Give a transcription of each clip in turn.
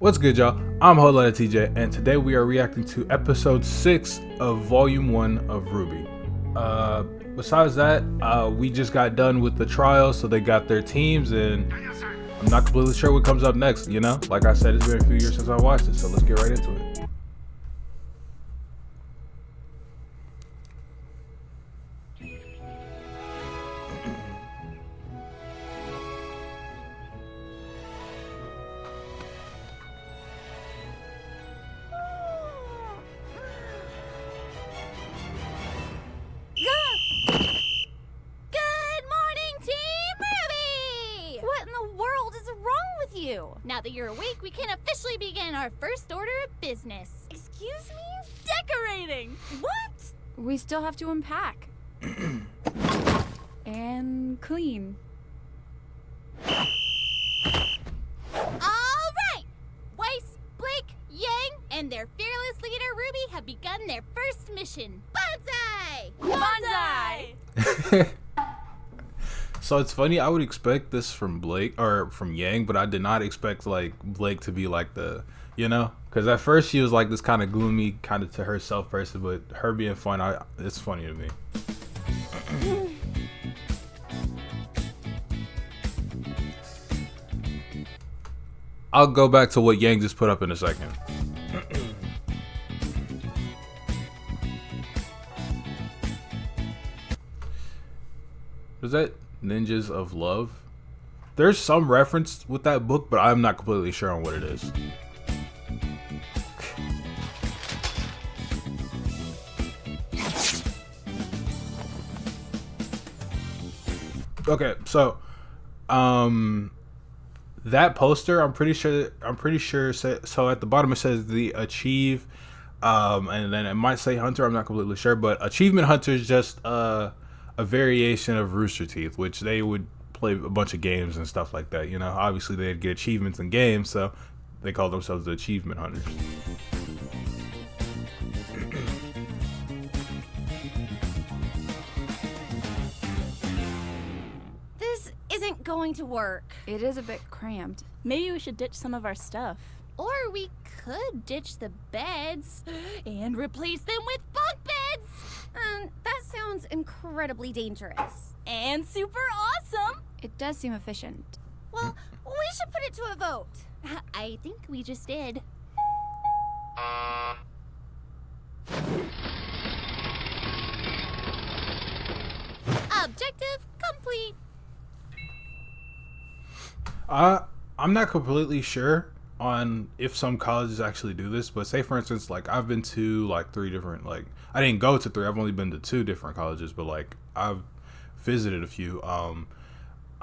What's good, y'all? I'm Hola TJ, and today we are reacting to episode 6 of volume 1 of RWBY. Besides that, we just got done with the trial, so they got their teams, and I'm not completely sure what comes up next, you know? Like I said, it's been a few years since I watched it, so let's get right into it. Now that you're awake, we can officially begin our first order of business. Excuse me? Decorating! What? We still have to unpack. And clean. Alright! Weiss, Blake, Yang, and their fearless leader, RWBY, have begun their first mission. Bonsai! Bonsai! So it's funny, I would expect this from Blake or from Yang, but I did not expect like Blake to be like the, you know, because at first she was like this kind of gloomy, kind of to herself person, but her being fun, it's funny to me. I'll go back to what Yang just put up in a second. Was that Ninjas of Love? There's some reference with that book, but I'm not completely sure on what it is. Okay, so that poster, I'm pretty sure so at the bottom it says the achieve, and then it might say hunter, I'm not completely sure, but achievement hunter is just a variation of RoosterTeeth, which they would play a bunch of games and stuff like that. You know, obviously they'd get achievements in games, so they call themselves the achievement hunters. This isn't going to work. It is a bit cramped. Maybe we should ditch some of our stuff. Or we could ditch the beds and replace them with bunk beds! That sounds incredibly dangerous. And super awesome! It does seem efficient. Well, we should put it to a vote. I think we just did. Objective complete. I'm not completely sure on if some colleges actually do this, but say for instance, like I've been to like 3 different, like I didn't go to 3, I've only been to 2 different colleges, but like I've visited a few.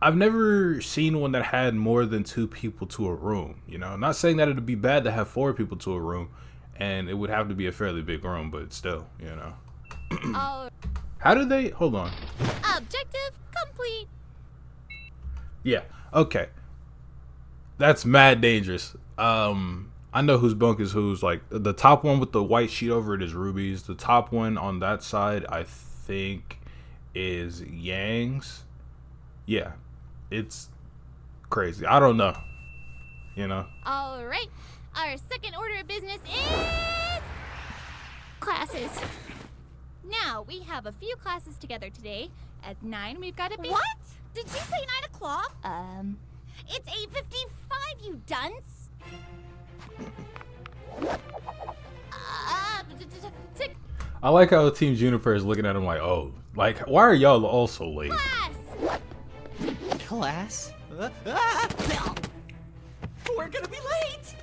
I've never seen one that had more than 2 people to a room, you know. I'm not saying that it'd be bad to have 4 people to a room, and it would have to be a fairly big room, but still, you know. How did they, hold on. Objective complete. Yeah, okay. That's mad dangerous. I know whose bunk is whose. Like the top one with the white sheet over it is RWBY's. The top one on that side, I think, is Yang's. Yeah, it's crazy. I don't know. You know. All right. Our second order of business is classes. Now we have a few classes together today. At 9, we've got to be. What? Did you say 9 o'clock? It's 8:55, you dunce. I like how Team Juniper is looking at him like, oh, like why are y'all all so late? Class. We're gonna be late.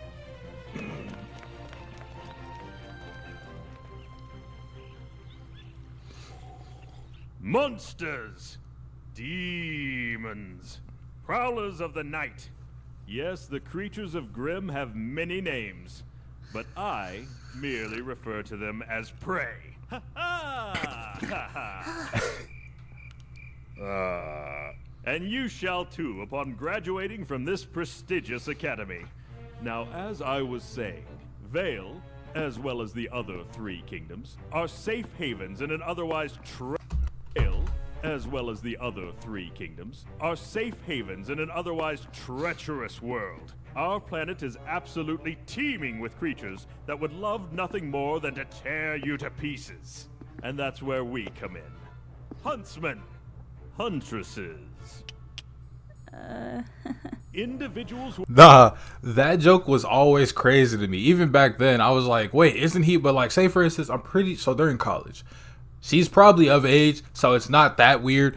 Monsters, demons, prowlers of the night. Yes, the creatures of Grimm have many names, but I merely refer to them as prey. Ha ha! Ha ha! And you shall too upon graduating from this prestigious academy. Now, as I was saying, Vale, as well as the other 3 kingdoms, are safe havens in an otherwise Vale, as well as the other 3 kingdoms, are safe havens in an otherwise treacherous world. Our planet is absolutely teeming with creatures that would love nothing more than to tear you to pieces. And that's where we come in. Huntsmen. Huntresses. Individuals who... Nah, that joke was always crazy to me. Even back then, I was like, wait, isn't he? But like, say for instance, I'm pretty... So they're in college. She's probably of age, so it's not that weird.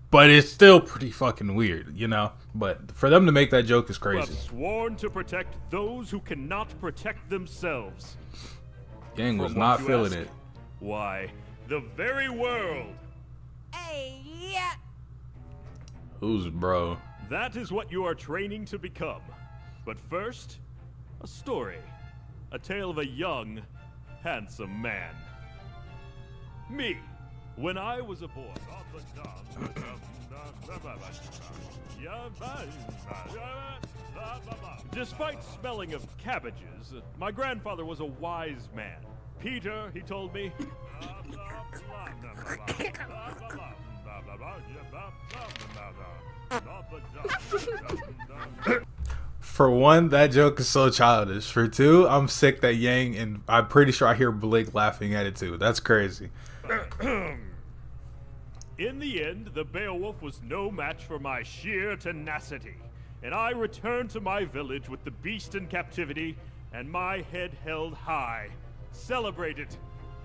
But it's still pretty fucking weird, you know? But for them to make that joke is who have crazy. sworn to protect those who cannot protect themselves. Gang was From what not you feeling ask? it. Why, the very world. Hey, yeah. Who's bro? That is what you are training to become. But first, a story. A tale of a young, handsome man. Me, when I was a boy. Despite smelling of cabbages, my grandfather was a wise man. Peter, he told me. For one, that joke is so childish. For two, I'm sick that Yang and I'm pretty sure I hear Blake laughing at it too. That's crazy. In the end, the Beowulf was no match for my sheer tenacity, and I returned to my village with the beast in captivity and my head held high, celebrated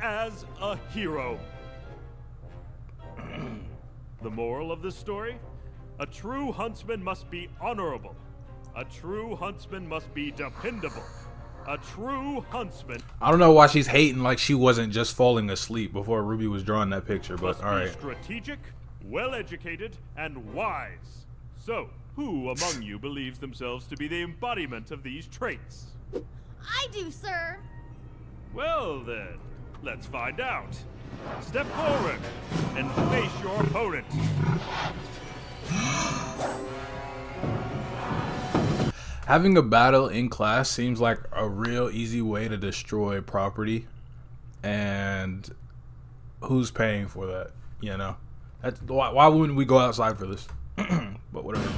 as a hero. The moral of this story? A true huntsman must be honorable. A true huntsman must be dependable. A true huntsman I don't know why she's hating like she wasn't just falling asleep before Ruby was drawing that picture, but must be alright. strategic, well-educated, and wise. So, who among you believes themselves to be the embodiment of these traits? I do, sir. Well then, let's find out. Step forward and face your opponent. Having a battle in class seems like a real easy way to destroy property, and who's paying for that? You know, that's why wouldn't we go outside for this? But whatever.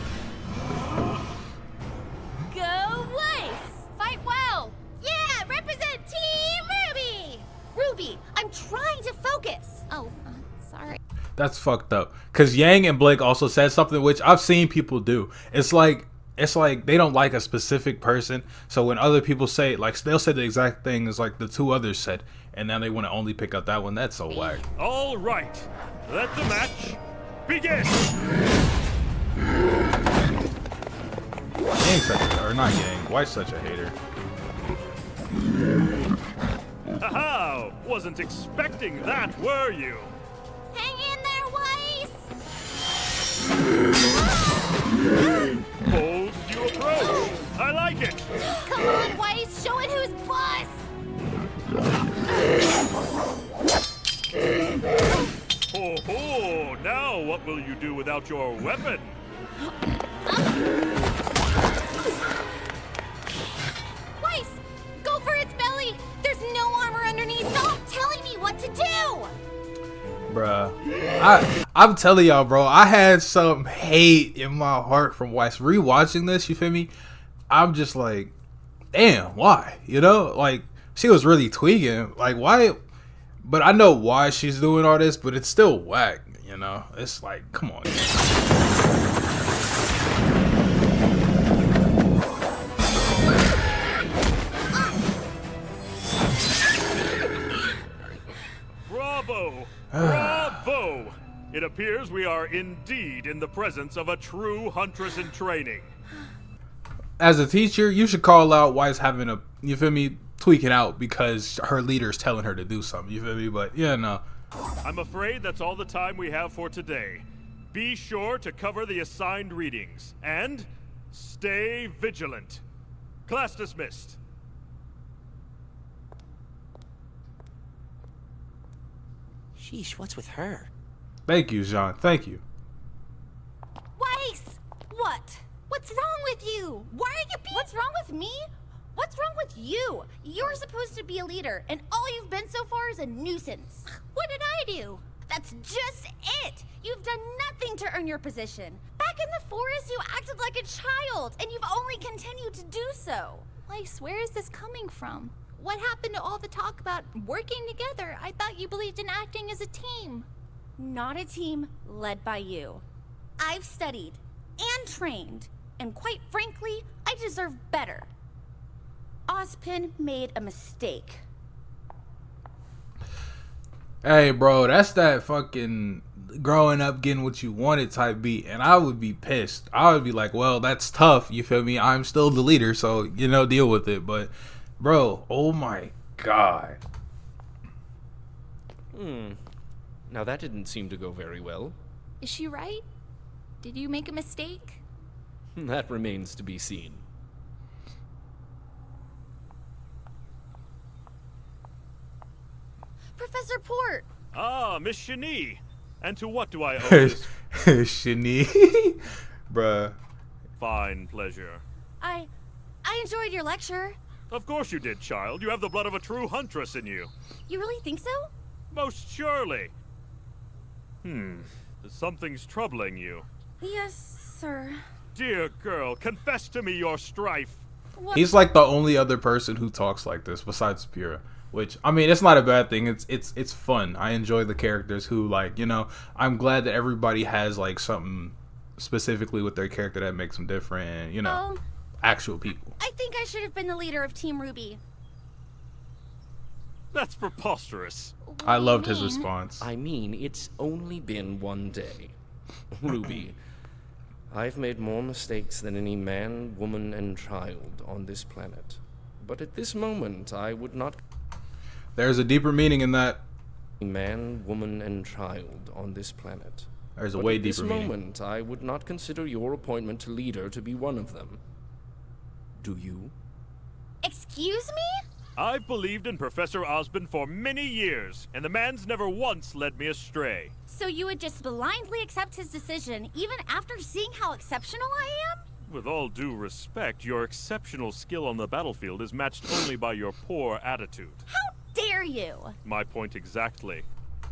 Go Weiss! Fight well. Yeah, represent Team Ruby. Ruby, I'm trying to focus. Oh, sorry. That's fucked up. Cause Yang and Blake also said something which I've seen people do. It's like they don't like a specific person. So when other people say, like, they'll say the exact thing as like the two others said, and now they want to only pick up that one. That's so whack. All right, let the match begin. Yang such a, or not Yang. White's such a hater. Haha! Wasn't expecting that, were you? Hang in there, Weiss. Bold you approach. I like it. Come on, Weiss. Show it who's boss. Ho ho! Now what will you do without your weapon? Weiss, go for its belly. There's no armor underneath. Stop telling me what to do. Bruh, I'm telling y'all, bro, I had some hate in my heart from Weiss. Rewatching this, you feel me? I'm just like, damn, why? You know, like, she was really tweaking. Like, why? But I know why she's doing all this, but it's still whack, you know? It's like, come on. Bravo! Bravo! It appears we are indeed in the presence of a true huntress in training. As a teacher, you should call out Weiss having a, you feel me, tweaking out because her leader's telling her to do something, you feel me? But yeah, no. I'm afraid that's all the time we have for today. Be sure to cover the assigned readings and stay vigilant. Class dismissed. Sheesh, what's with her? Thank you, Jean. Thank you. Weiss, what? What's wrong with you? Why are you being... What's wrong with me? What's wrong with you? You're supposed to be a leader, and all you've been so far is a nuisance. What did I do? That's just it. You've done nothing to earn your position. Back Back in the forest, you acted like a child, and you've only continued to do so. Weiss, where is this coming from? What happened to all the talk about working together? I thought you believed in acting as a team. Not a team led by you. I've studied and trained, and quite frankly, I deserve better. Ozpin made a mistake. Hey, bro, that's that fucking growing up getting what you wanted type beat, and I would be pissed. I would be like, well, that's tough, you feel me? I'm still the leader, so, you know, deal with it. But, bro, oh my god. Now that didn't seem to go very well. Is she right? Did you make a mistake? That remains to be seen. Professor Port! Ah, Miss Shani. And to what do I owe this Shani. Bruh. fine pleasure? I enjoyed your lecture. Of course you did, child. You have the blood of a true huntress in you. You really think so? Most surely. Something's troubling you. Yes, sir. Dear girl, confess to me your strife. What? He's like the only other person who talks like this besides Pura. Which, I mean, it's not a bad thing. It's fun. I enjoy the characters who, like, you know, I'm glad that everybody has, like, something specifically with their character that makes them different and, you know, actual people. I think I should have been the leader of Team RWBY. That's preposterous. What I do you loved his mean? response. I mean, it's only been one day. Ruby, I've made more mistakes than any man, woman, and child on this planet. But at this moment, I would not... There's a deeper meaning in that. Man, woman, and child on this planet. There's a But way at this deeper meaning. moment, I would not consider your appointment to leader to be one of them. Do you? Excuse me? I've believed in Professor Osborn for many years, and the man's never once led me astray. So you would just blindly accept his decision even after seeing how exceptional I am? With all due respect, your exceptional skill on the battlefield is matched only by your poor attitude. How dare you? My point exactly.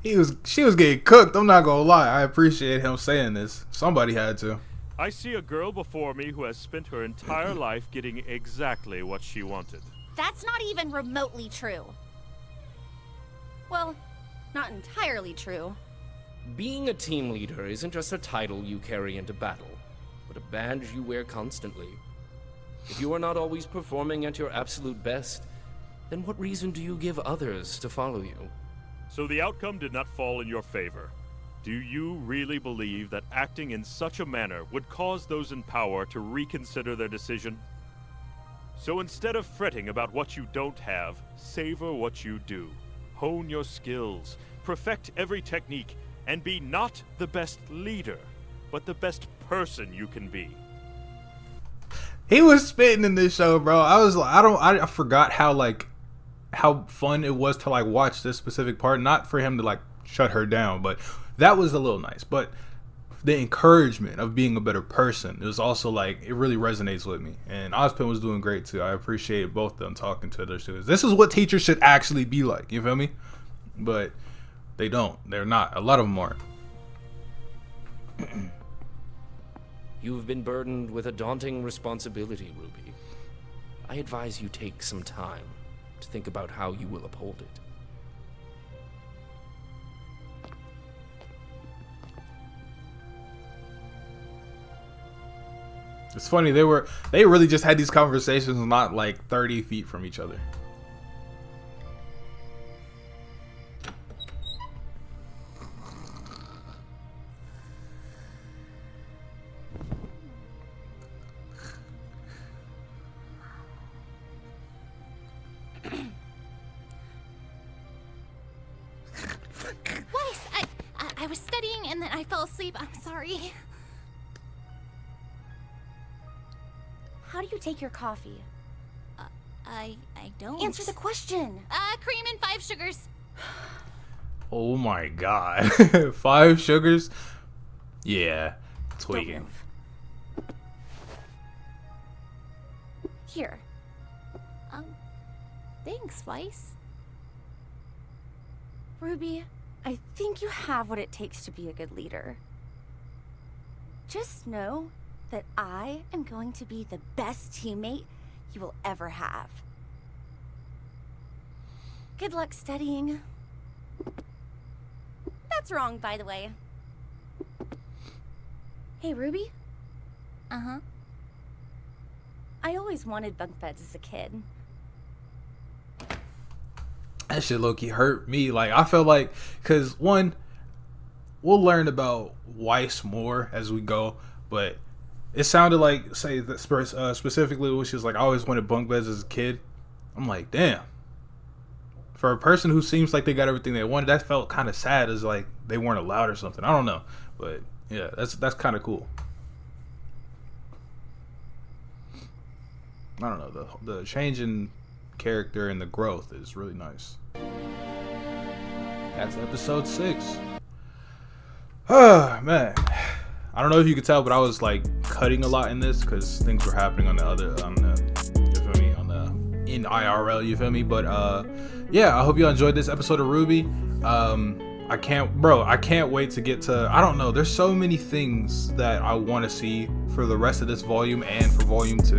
She was getting cooked. I'm not gonna lie. I appreciate him saying this. Somebody had to. I see a girl before me who has spent her entire life getting exactly what she wanted. That's not even remotely true. Well, not entirely true. Being a team leader isn't just a title you carry into battle, but a badge you wear constantly. If you are not always performing at your absolute best, then what reason do you give others to follow you? So the outcome did not fall in your favor. Do you really believe that acting in such a manner would cause those in power to reconsider their decision? So instead of fretting about what you don't have, savor what you do. Hone your skills, perfect every technique, and be not the best leader, but the best person you can be. He was spitting in this show, bro. I was like, I forgot how fun it was to like watch this specific part. Not for him to like shut her down, but that was a little nice. But the encouragement of being a better person, it was also like, it really resonates with me. And Ozpin was doing great too. I appreciate both of them talking to their students. This is what teachers should actually be like, you feel me? But they don't. They're not. A lot of them aren't. You've been burdened with a daunting responsibility, Ruby. I advise you take some time to think about how you will uphold it. It's funny, they really just had these conversations not like 30 feet from each other. Weiss, I was studying and then I fell asleep. I'm sorry. How do you take your coffee? I don't. Answer the question. Cream and 5 sugars. Oh my god. 5 sugars? Yeah. Tweaking. Here. Thanks, Weiss. Ruby, I think you have what it takes to be a good leader. Just know that I am going to be the best teammate you will ever have. Good luck studying. That's wrong, by the way. Hey, Ruby. Uh-huh. I always wanted bunk beds as a kid. That shit low-key hurt me. Like, I felt like, because one, we'll learn about Weiss more as we go, but it sounded like, say, that specifically, which is like, I always wanted bunk beds as a kid. I'm like, damn. For a person who seems like they got everything they wanted, that felt kind of sad, as like they weren't allowed or something. I don't know, but yeah, that's kind of cool. I don't know, the change in character and the growth is really nice. That's episode 6. Man, I don't know if you could tell, but I was like cutting a lot in this because things were happening in IRL, you feel me? But yeah, I hope you enjoyed this episode of RWBY. I can't wait to get to, I don't know, there's so many things that I want to see for the rest of this volume and for volume 2.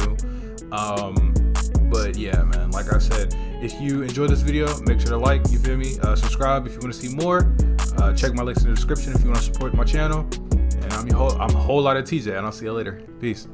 But yeah, man, like I said, if you enjoyed this video, make sure to like, you feel me? Subscribe if you want to see more. Check my links in the description if you want to support my channel. And I'm a whole lot of TJ, and I'll see you later. Peace.